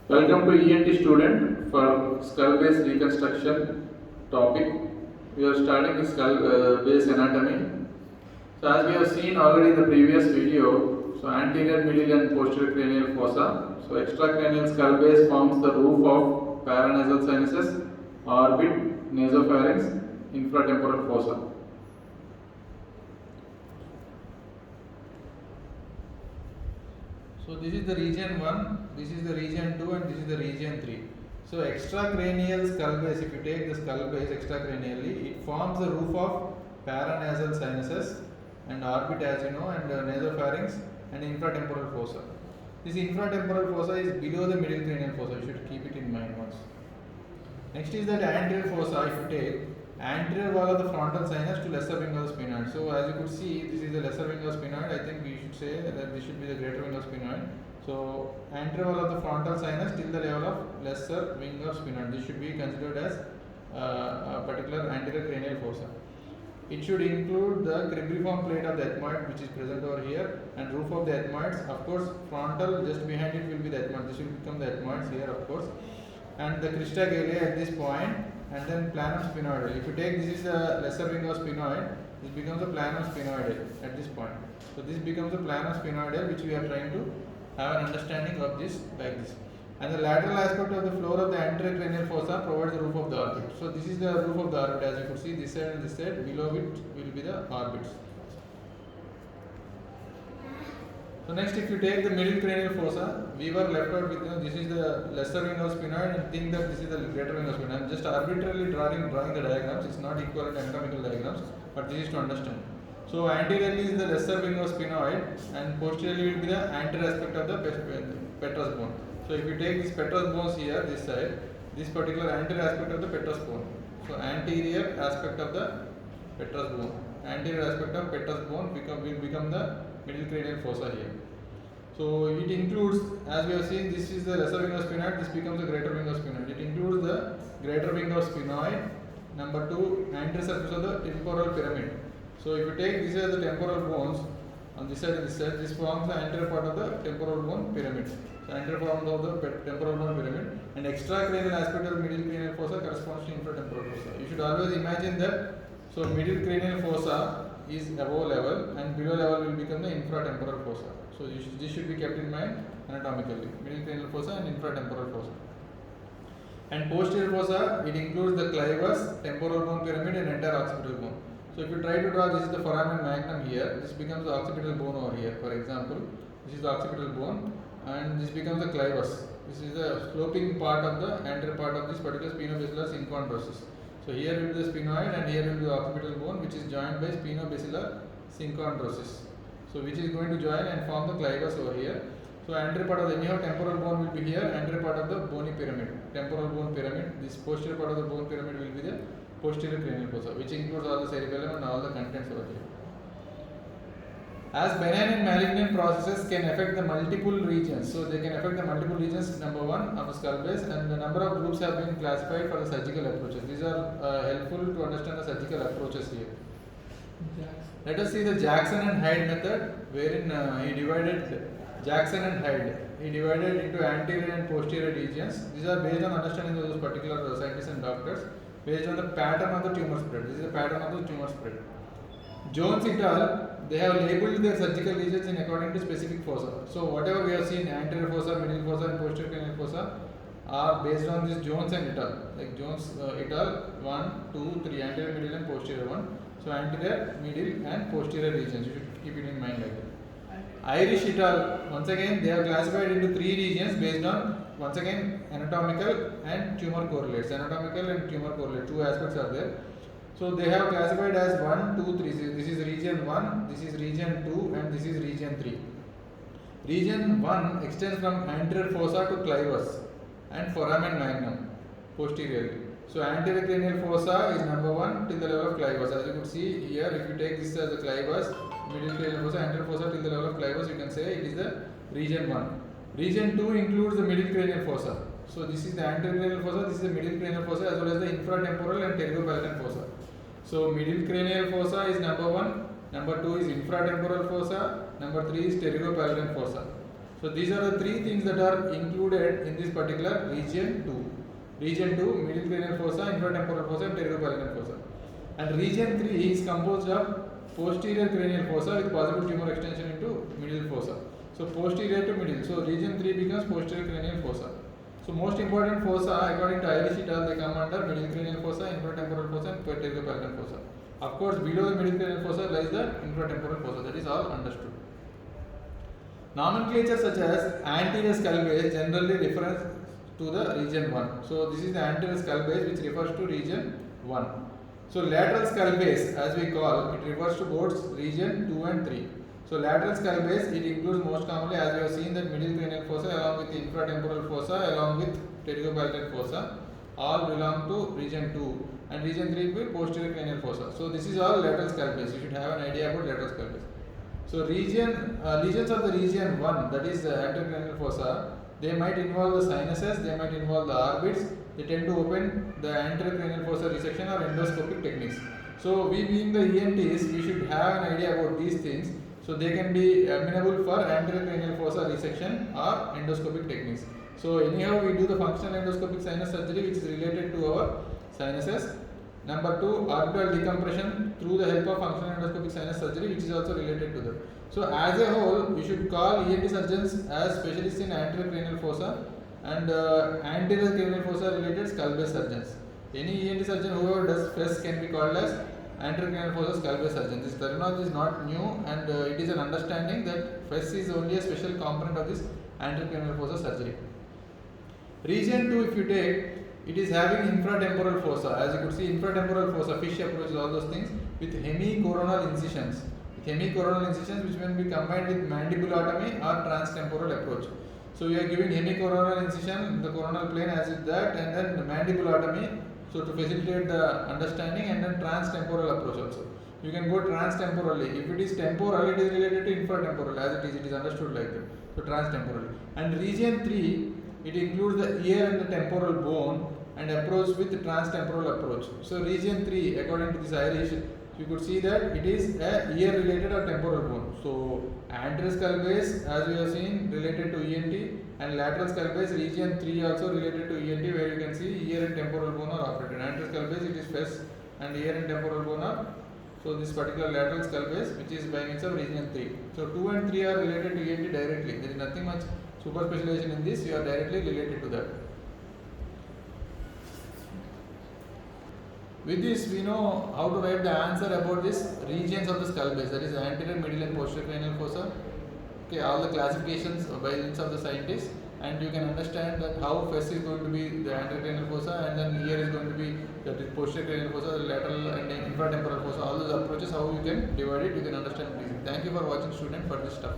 Welcome to ENT student for skull base reconstruction topic. We are starting with skull base anatomy. So as we have seen already in the previous video, so anterior, middle and posterior cranial fossa. So extracranial skull base forms the roof of paranasal sinuses, orbit, nasopharynx, infratemporal fossa. So this is the region 1, this is the region 2 and this is the region 3. So extracranial skull base, if you take the skull base extracranially, it forms the roof of paranasal sinuses and orbit as you know and nasopharynx and infratemporal fossa. This infratemporal fossa is below the middle cranial fossa, you should keep it in mind once. Next is that anterior fossa, if you take anterior wall of the frontal sinus to lesser wing of the sphenoid. So as you could see, this is the lesser wing of sphenoid. I think we should say that this should be the greater wing of sphenoid. So anterior wall of the frontal sinus till the level of lesser wing of sphenoid. This should be considered as a particular anterior cranial fossa. It should include the cribriform plate of the ethmoid which is present over here and roof of the ethmoids. Of course, frontal just behind it will be the ethmoid. This will become the ethmoids here, of course. And the crista galea at this point, and then planum sphenoidal. If you take this is the lesser wing of sphenoid, this becomes a planum sphenoidal at this point. So this becomes a planum sphenoidal, which we are trying to have an understanding of this like this. And the lateral aspect of the floor of the anterior cranial fossa provides the roof of the orbit. So this is the roof of the orbit, as you could see this side and this side. Below it will be the orbits. So next, if you take the middle cranial fossa, we were left out with this is the lesser wing of sphenoid and think that this is the greater wing of sphenoid. I am just arbitrarily drawing the diagrams. It's not equivalent anatomical diagrams, but this is to understand. So anteriorly is the lesser wing of sphenoid and posteriorly will be the anterior aspect of the petrous bone. So if you take this petrous bones here, this side, this particular anterior aspect of the petrous bone. So anterior aspect of the petrous bone. Anterior aspect of petrous bone will become the middle cranial fossa here. So it includes, as we have seen, this is the lesser wing of sphenoid, this becomes the greater wing of sphenoid. It includes the greater wing of sphenoid. Number 2, anterior surface of the temporal pyramid. So if you take this as the temporal bones on this side and this side, this forms the anterior part of the temporal bone pyramid. So anterior form of the temporal bone pyramid, and extracranial aspect of the middle cranial fossa corresponds to infratemporal fossa. You should always imagine that. So middle cranial fossa is above level and below level will become the infratemporal fossa. So this should be kept in mind anatomically. Middle cranial fossa and infratemporal fossa. And posterior fossa, it includes the clivus, temporal bone pyramid and entire occipital bone. So if you try to draw, this is the foramen magnum here, this becomes the occipital bone over here. For example, this is the occipital bone and this becomes the clivus. This is the sloping part of the anterior part of this particular spinobasilar synchondrosis. So here will be the sphenoid and here will be the occipital bone which is joined by spinobasilar synchondrosis. So which is going to join and form the clivus over here. So anterior part of the anyhow temporal bone will be here, anterior part of the bony pyramid, temporal bone pyramid. This posterior part of the bone pyramid will be the posterior cranial fossa, which includes all the cerebellum and all the contents over here. As benign and malignant processes can affect the multiple regions, so they can affect the multiple regions. Number 1 of the skull base, and the number of groups have been classified for the surgical approaches. These are helpful to understand the surgical approaches here. Let us see the Jackson and Hyde method, wherein he divided Jackson and Hyde. He divided into anterior and posterior regions. These are based on understanding of those particular scientists and doctors, based on the pattern of the tumor spread. This is the pattern of the tumor spread. Jones et al., they have labeled their surgical regions in according to specific fossa. So whatever we have seen, anterior fossa, middle fossa and posterior cranial fossa are based on this Jones and et al. Like Jones et al. 1, 2, 3, anterior, middle and posterior one. So anterior, middle and posterior regions. You should keep it in mind like that. Irish et al., once again they have classified into 3 regions based on, once again, anatomical and tumor correlates. Anatomical and tumor correlate, 2 aspects are there. So they have classified as 1, 2, 3. This is region 1, this is region 2 and this is region 3. Region 1 extends from anterior fossa to clivus and foramen magnum posteriorly. So anterior cranial fossa is number 1 till the level of clivus. As you could see here, if you take this as the clivus, middle cranial fossa, anterior fossa till the level of clivus, you can say it is the region 1. Region 2 includes the middle cranial fossa. So this is the anterior cranial fossa, this is the middle cranial fossa as well as the infratemporal and pterygopalatine fossa. So middle cranial fossa is number 1, number 2 is infratemporal fossa, number 3 is pterygopalatine fossa. So So these are the three things that are included in this particular region 2. Region 2, middle cranial fossa, infratemporal fossa, and pterygopalatine fossa. And region 3 is composed of posterior cranial fossa with possible tumor extension into middle fossa. So posterior to middle. So region 3 becomes posterior cranial fossa. So most important fossa according to Irish et al. They come under middle cranial fossa, infratemporal fossa, and pterygopalatine fossa. Of course, below the middle cranial fossa lies the infratemporal fossa. That is all understood. Nomenclature such as anterior skull base generally refers to the region 1. So this is the anterior skull base which refers to region 1. So lateral skull base, as we call, it refers to both region 2 and 3. So lateral skull base, it includes most commonly, as we have seen, that middle cranial fossa along with the infratemporal fossa along with pterygopalatine fossa all belong to region 2, and region 3 will be posterior cranial fossa. So this is all lateral skull base. You should have an idea about lateral skull base. So lesions of the region 1, that is the anterocranial fossa, they might involve the sinuses, they might involve the orbits. They tend to open the anterocranial fossa resection or endoscopic techniques. So we being the ENTs, we should have an idea about these things. So they can be amenable for anterocranial fossa resection or endoscopic techniques. So anyhow, we do the functional endoscopic sinus surgery which is related to our sinuses. Number 2, orbital decompression through the help of functional endoscopic sinus surgery, which is also related to that. So as a whole, we should call ENT surgeons as specialists in anterior cranial fossa and anterior cranial fossa related skull base surgeons. Any ENT surgeon whoever does FES can be called as anterior cranial fossa skull base surgeon. This terminology is not new, and it is an understanding that FES is only a special component of this anterior cranial fossa surgery. Region 2, if you take, it is having infratemporal fossa. As you could see, infratemporal fossa, fish approach, all those things with hemicoronal incisions. With hemicoronal incisions which can be combined with mandibulotomy or transtemporal approach. So we are giving hemicoronal incision in the coronal plane as is that, and then mandibulotomy, so to facilitate the understanding, and then transtemporal approach also. You can go transtemporally. If it is temporal, it is related to infratemporal, as it is understood like that. So transtemporal. And region 3, it includes the ear and the temporal bone and approach with the transtemporal approach. So region 3, according to this Irish, you could see that it is a ear related or temporal bone. So anterior skull base, as we have seen, related to ENT, and lateral skull base region 3 also related to ENT, where you can see ear and temporal bone are operated. Anterior skull base, it is FES, and ear and temporal bone are, so this particular lateral skull base, which is by means of region 3. So 2 and 3 are related to ENT directly. There is nothing much super specialization in this, you are directly related to that. With this, we know how to write the answer about this regions of the skull base, that is anterior, middle, and posterior cranial fossa. Okay, all the classifications by means of the scientists, and you can understand that how FES is going to be the anterior cranial fossa, and then here is going to be the posterior cranial fossa, the lateral and infratemporal fossa. All those approaches, how you can divide it, you can understand easily. Thank you for watching, student, for this stuff.